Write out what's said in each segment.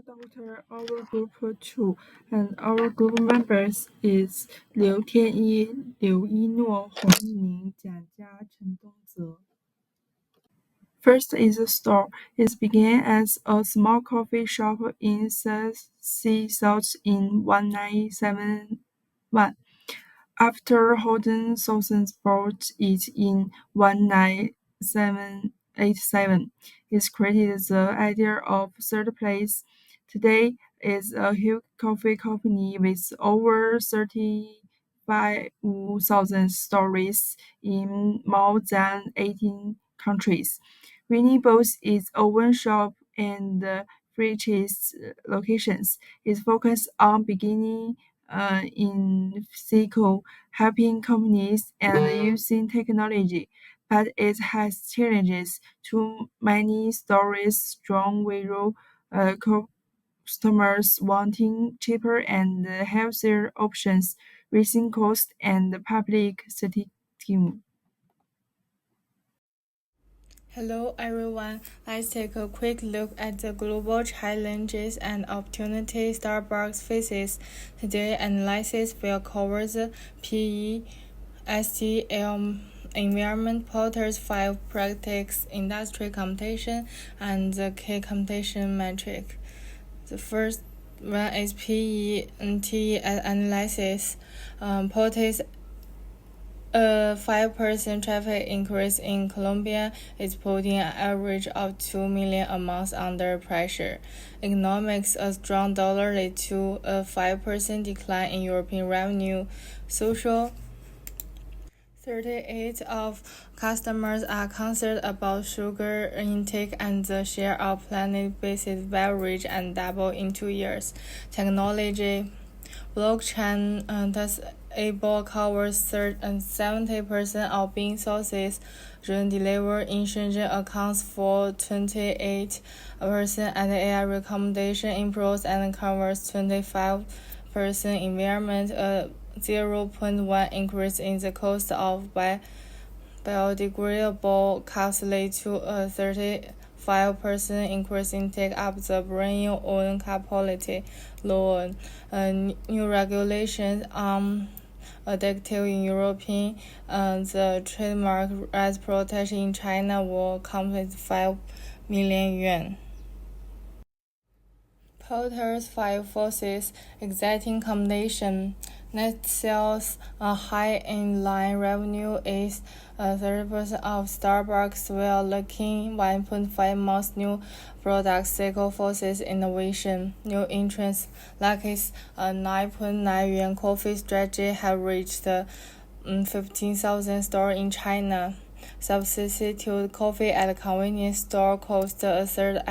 Dr. Our group too, and our group members is 刘天一、刘一诺、洪一鸣、蒋佳、陈东泽. First is the store. It began as a small coffee shop in Sea Salt in 1971. After Holden Sothern bought it in 1987, it created the idea of third place. Today is a huge coffee company with over 35,000 stores in more than 18 countries. Winning both its own shop and franchise locations, it focuses on beginning in physical, helping companies and using technology, but it has challenges. Too many stores, strong value customers wanting cheaper and healthier options, raising costs and public stigma. Hello everyone, let's take a quick look at the global challenges and opportunities Starbucks faces. Today's analysis will cover the PESTL environment, Porter's 5 practice, industry competition, and the key competition metric. The first one is PET analysis. Porter's a 5% traffic increase in Colombia is putting an average of 2 million a month under pressure. Economics, a strong dollar led to a 5% decline in European revenue. Social, 38 of customers are concerned about sugar intake and the share of plant-based beverage and double in 2 years. Technology, blockchain thus able covers 70% of bean sources. Drone delivery in Shenzhen accounts for 28%, and AI recommendation improves and covers 25%. Environment, a 0.1 increase in the cost of biodegradable cups led to a 5% increase in take up the brand own cup quality law. New regulations addictive in European, the trademark rights protection in China will complete 5 million yuan. Porter's 5 forces, exciting combination. Net sales high in line revenue is 30% of Starbucks while looking 1.5 months new product cycle forces innovation. New entrants like its 9.9 yuan coffee strategy have reached 15,000 stores in China. Substitute coffee at convenience store costs a third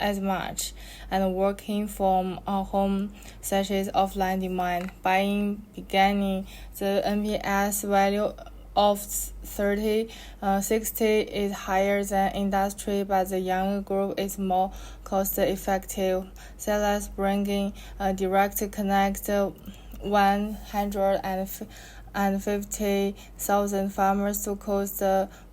as much, and working from home such as offline demand. Buying beginning, the NPS value of 60 is higher than industry, but the younger group is more cost effective. Sellers bringing direct connect 150,000 farmers to cost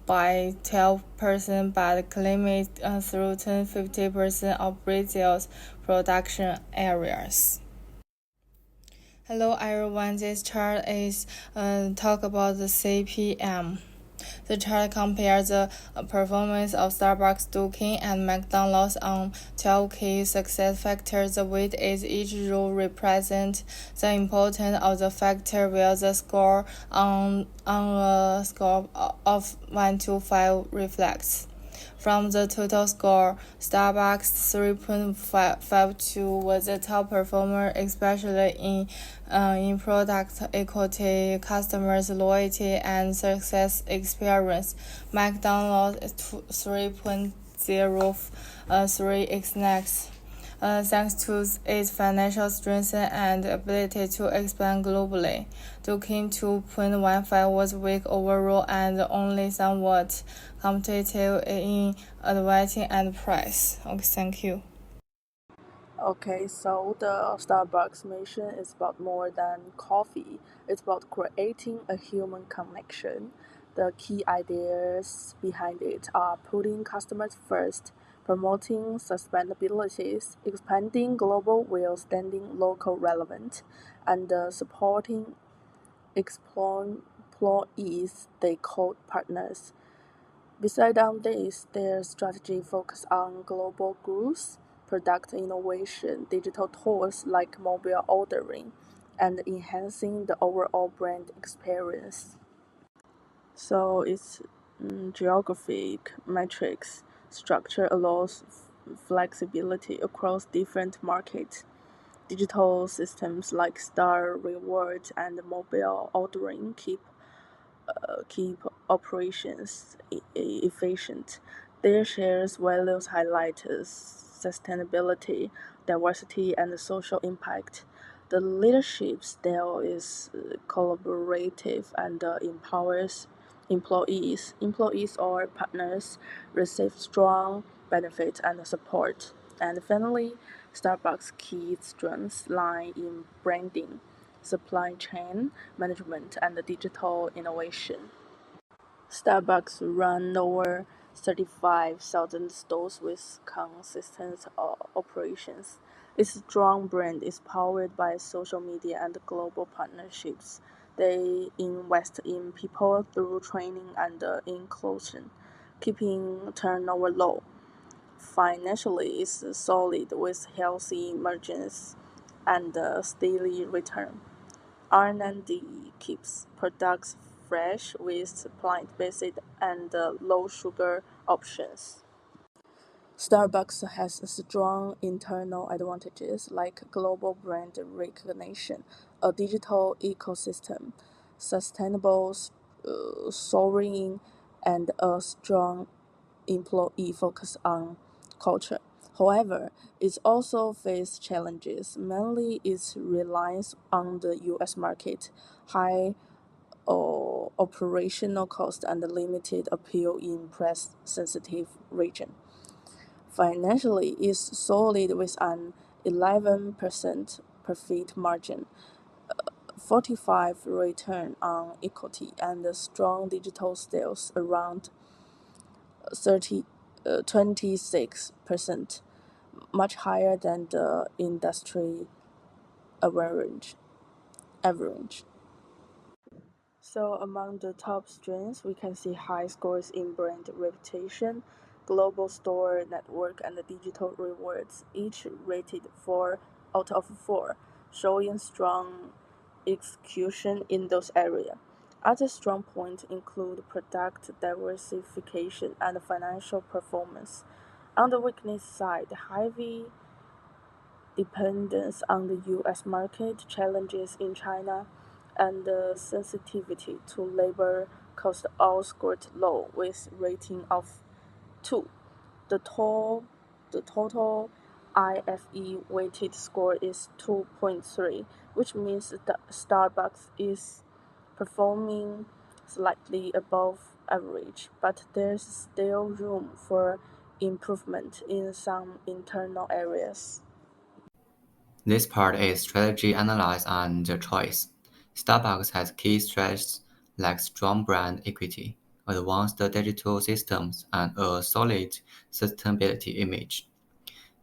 by 12%, but claim through 50% of Brazil's production areas. Hello everyone, this chart is talk about the CPM. The chart compares the performance of Starbucks, Dunkin', and McDonald's on 12 key success factors. The weight is each row represents the importance of the factor, while the score on a score of 1 to 5 reflects. From the total score, Starbucks 3.52 was the top performer, especially in product equity, customers loyalty, and success experience. McDonald's 3.03 is next. Thanks to its financial strength and ability to expand globally. Dunkin' 2.15 was weak overall and only somewhat competitive in advertising and price. Okay, thank you. Okay, so the Starbucks mission is about more than coffee. It's about creating a human connection. The key ideas behind it are putting customers first, promoting sustainability, expanding global while staying local relevant, and supporting employees they called partners. Besides on this, their strategy focus on global growth, product innovation, digital tools like mobile ordering, and enhancing the overall brand experience. So its geographic matrix structure allows flexibility across different markets. Digital systems like Star Rewards and mobile ordering keep operations efficient. Their shares values highlight sustainability, diversity, and social impact. The leadership style is collaborative and empowers employees. Employees or partners receive strong benefits and support. And finally, Starbucks' key strengths lie in branding, supply chain management, and digital innovation. Starbucks run over 35,000 stores with consistent operations. Its strong brand is powered by social media and global partnerships. They invest in people through training and inclusion, keeping turnover low. Financially, it's solid with healthy margins and a steady return. R&D keeps products fresh with plant-based and low-sugar options. Starbucks has strong internal advantages like global brand recognition, a digital ecosystem, sustainable sourcing, and a strong employee focus on culture. However, it also faces challenges, mainly its reliance on the US market, high operational cost, and limited appeal in price sensitive region. Financially, it's solid with an 11% profit margin, 45 return on equity, and strong digital sales around 30, 26%, much higher than the industry average. average. So among the top strengths, we can see high scores in brand reputation, global store network, and digital rewards, each rated 4 out of 4, showing strong execution in those areas. Other strong points include product diversification and financial performance. On the weakness side, heavy dependence on the US market, challenges in China, and the sensitivity to labor cost all scored low with rating of 2. The total, the total IFE weighted score is 2.3, which means that Starbucks is performing slightly above average, but there's still room for improvement in some internal areas. This part is strategy analysis and choice. Starbucks has key strengths like strong brand equity, advanced digital systems, and a solid sustainability image.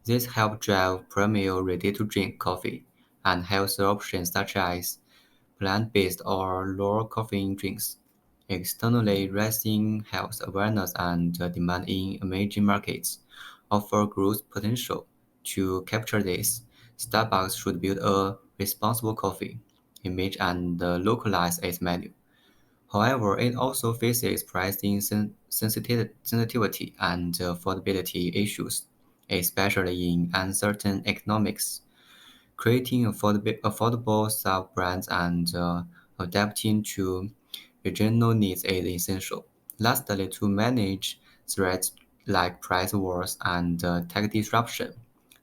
This help drive premier ready-to-drink coffee and healthier options such as plant-based or low-caffeine drinks. Externally, rising health awareness and demand in emerging markets offer growth potential. To capture this, Starbucks should build a responsible coffee image and localize its menu. However, it also faces pricing sensitivity and affordability issues, especially in uncertain economics. Creating affordable sub-brands and adapting to regional needs is essential. Lastly, to manage threats like price wars and tech disruption,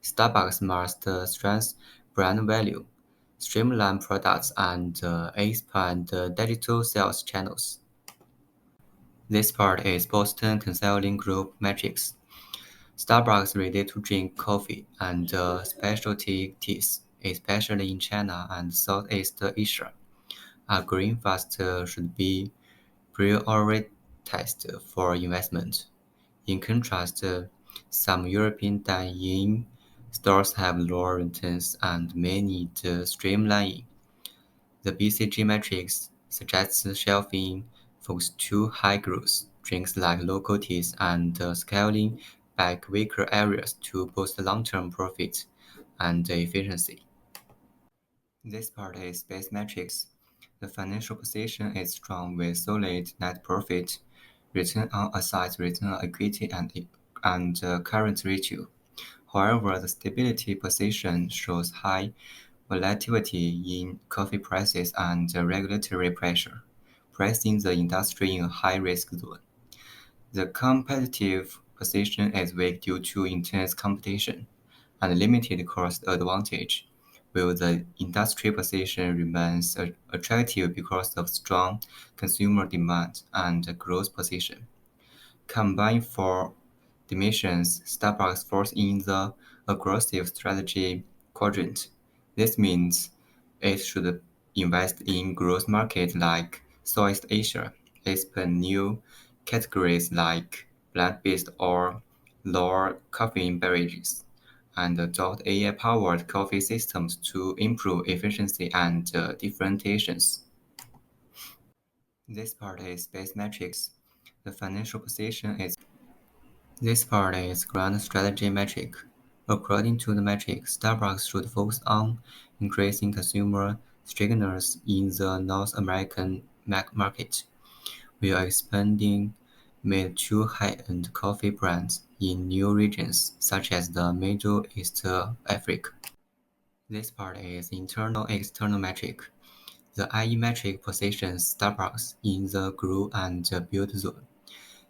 Starbucks must strengthen brand value, streamline products, and expand digital sales channels. This part is Boston Consulting Group metrics. Starbucks ready-to-drink coffee and specialty teas, especially in China and Southeast Asia, are growing fast should be prioritized for investment. In contrast, Some European dine-in stores have lower returns and may need streamlining. The BCG matrix suggests shelving focus to high-growth drinks like local teas and scaling back weaker areas to boost long-term profit and efficiency. This part is base metrics. The financial position is strong with solid net profit, return on assets, return on equity, and current ratio. However, the stability position shows high volatility in coffee prices and regulatory pressure, placing the industry in a high-risk zone. The competitive position is weak due to intense competition and limited cost advantage, while the industry position remains attractive because of strong consumer demand and growth position. Combined for dimensions, Starbucks falls in the aggressive strategy quadrant. This means it should invest in growth markets like Southeast Asia, expand new categories like plant-based or lower caffeine beverages, and adopt AI-powered coffee systems to improve efficiency and differentiations. This part is base metrics. The financial position is This part is grand strategy metric. According to the metric, Starbucks should focus on increasing consumer stickiness in the North American market, while expanding mid to high-end coffee brands in new regions such as the Middle East Africa. This part is internal-external metric. The IE metric positions Starbucks in the grow and build zone,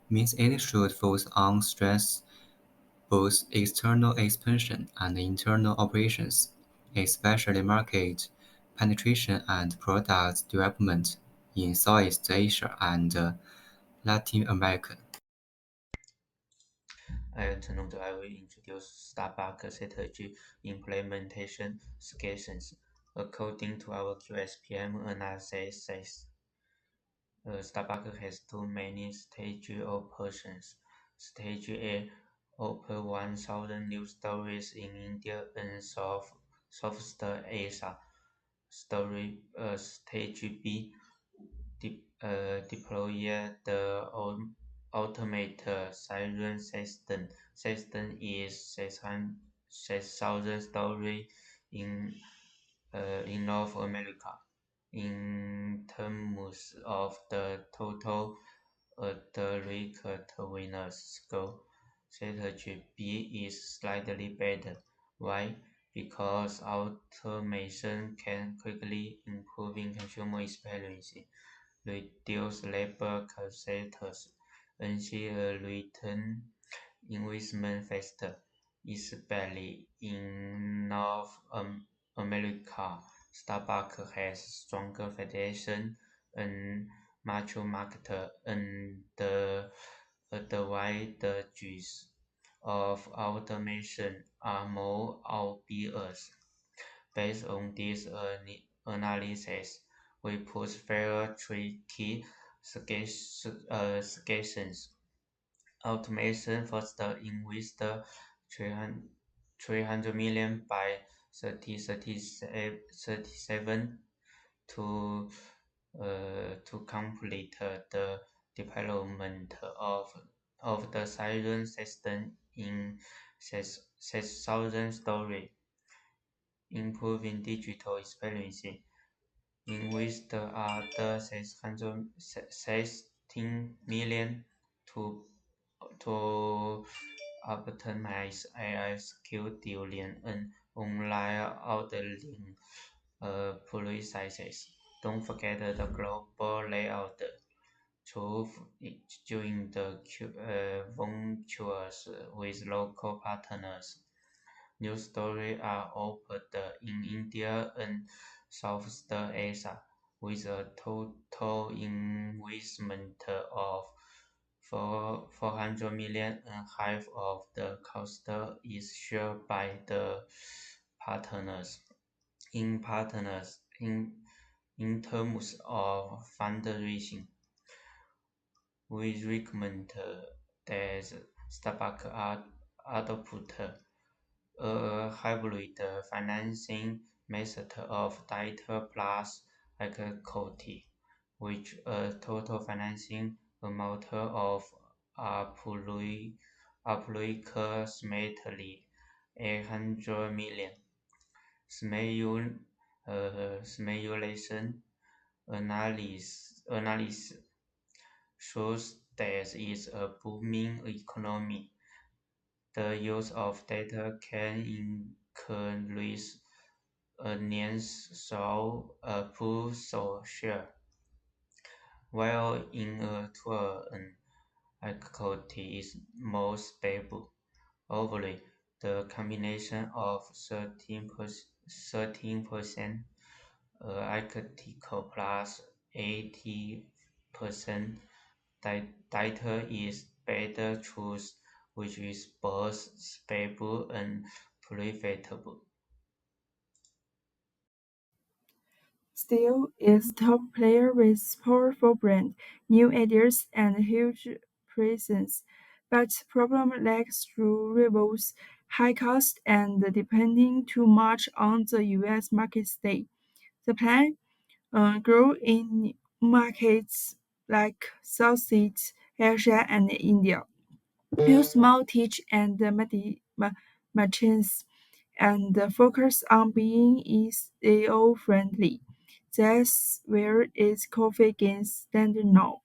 means it should focus on strengths both external expansion and internal operations, especially market penetration and product development in Southeast Asia and Latin America. Tonight I will introduce Starbucks strategy implementation suggestions. According to our QSPM analysis, Starbucks has two main stages of operations. Stage A open 1,000 new stores in India and Southeast Asia. Stage B deploy the automated siren system. System is 6,000 stories in North America. In terms of the total addressed winners score, strategy B is slightly better. Why? Because automation can quickly improve consumer experience, reduce labor costs, ensure a return investment faster, especially in North America. Starbucks has stronger foundation and mature market and the advantages of automation are more obvious. Based on this analysis, we put fair three key suggestions. Automation first invest 300 million by 2037 to complete the development of the siren system in 6,000 stories, improving digital experience. Invest the other 616 million to optimize AI skill dealing and online ordering processes. Don't forget the global layout. Through during the ventures with local partners. New stores are opened in India and Southeast Asia, with a total investment of 400 million, and half of the cost is shared by the partners. In terms of fundraising, we recommend that Starbucks adopted a hybrid financing method of debt plus equity, which a total financing amount of approximately 800 million. Simulation analysis shows that is a booming economy. The use of data can increase earnings through a pool social, while in a tour an equity is more stable. Overall, the combination of 13% equity plus 80% data is better choice, which is both stable and profitable. Still is top player with powerful brand, new ideas, and huge presence, but problem lags through rivals, high cost, and depending too much on the U.S. market stay. The plan grow in markets like Southeast Asia and India. Use small teach and merchants and focus on being SEO friendly. That's where its coffee gains stand now.